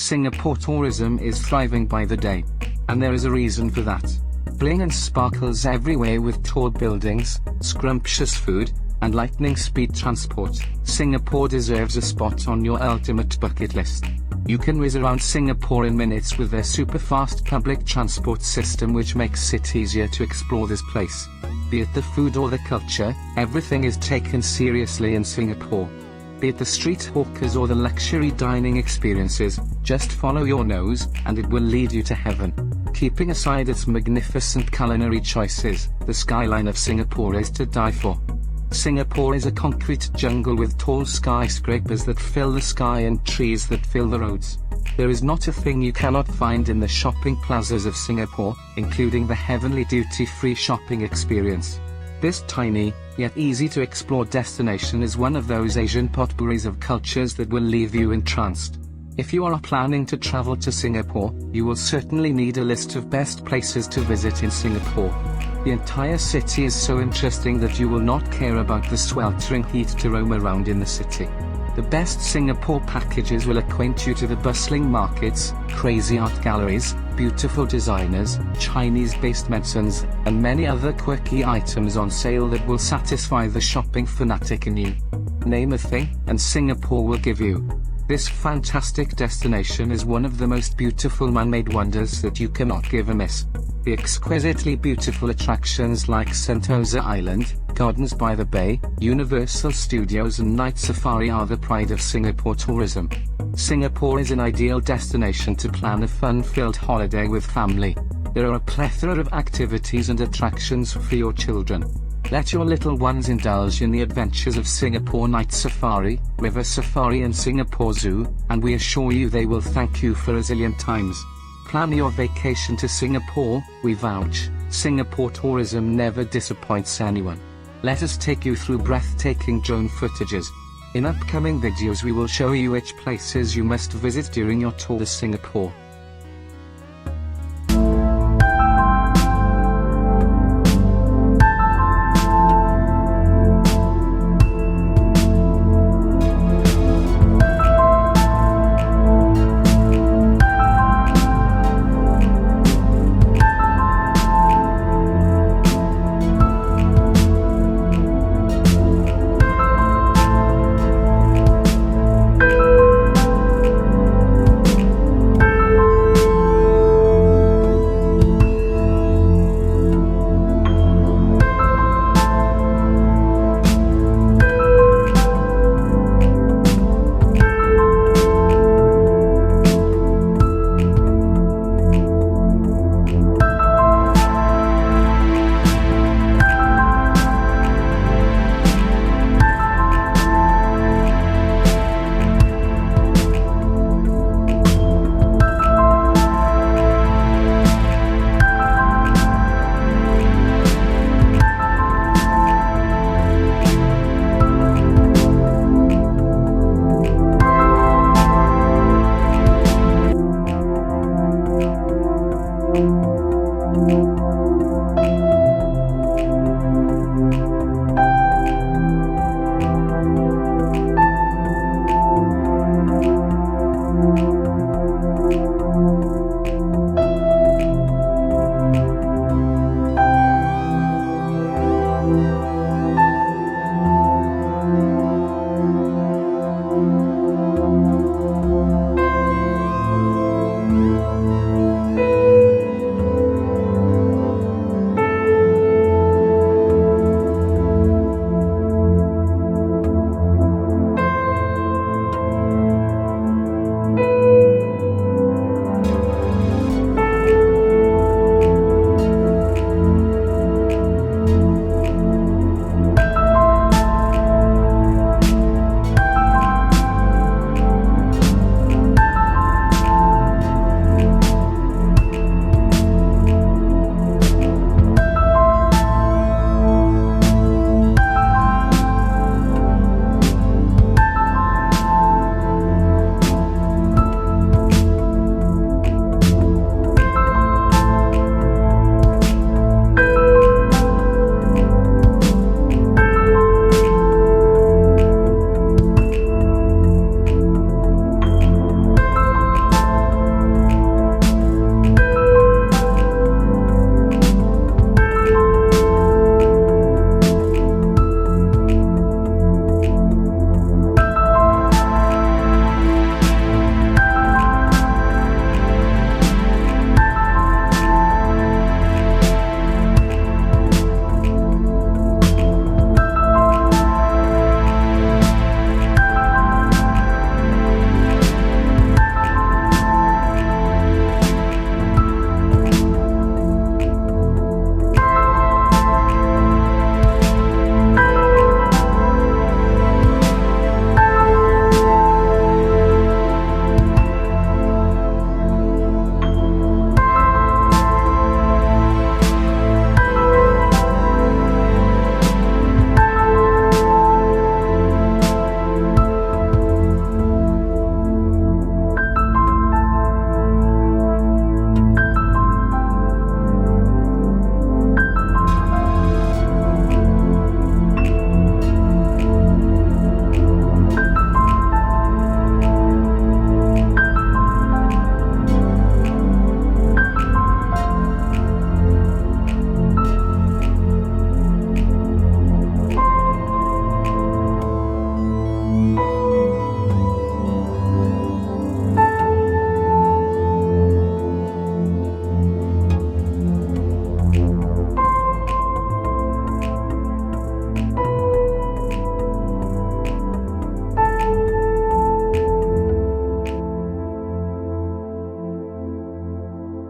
Singapore tourism is thriving by the day. And there is a reason for that. Bling and sparkles everywhere with tall buildings, scrumptious food, and lightning speed transport. Singapore deserves a spot on your ultimate bucket list. You can whiz around Singapore in minutes with their super fast public transport system, which makes it easier to explore this place. Be it the food or the culture, everything is taken seriously in Singapore. Be it the street hawkers or the luxury dining experiences, just follow your nose, and it will lead you to heaven. Keeping aside its magnificent culinary choices, the skyline of Singapore is to die for. Singapore is a concrete jungle with tall skyscrapers that fill the sky and trees that fill the roads. There is not a thing you cannot find in the shopping plazas of Singapore, including the heavenly duty-free shopping experience. This tiny, yet easy-to-explore destination is one of those Asian potpourris of cultures that will leave you entranced. If you are planning to travel to Singapore, you will certainly need a list of best places to visit in Singapore. The entire city is so interesting that you will not care about the sweltering heat to roam around in the city. The best Singapore packages will acquaint you to the bustling markets, crazy art galleries, beautiful designers, Chinese-based medicines, and many other quirky items on sale that will satisfy the shopping fanatic in you. Name a thing, and Singapore will give you. This fantastic destination is one of the most beautiful man-made wonders that you cannot give a miss. The exquisitely beautiful attractions like Sentosa Island, Gardens by the Bay, Universal Studios and Night Safari are the pride of Singapore tourism. Singapore is an ideal destination to plan a fun-filled holiday with family. There are a plethora of activities and attractions for your children. Let your little ones indulge in the adventures of Singapore Night Safari, River Safari and Singapore Zoo, and we assure you they will thank you for a zillion times. Plan your vacation to Singapore, we vouch. Singapore tourism never disappoints anyone. Let us take you through breathtaking drone footages. In upcoming videos we will show you which places you must visit during your tour to Singapore.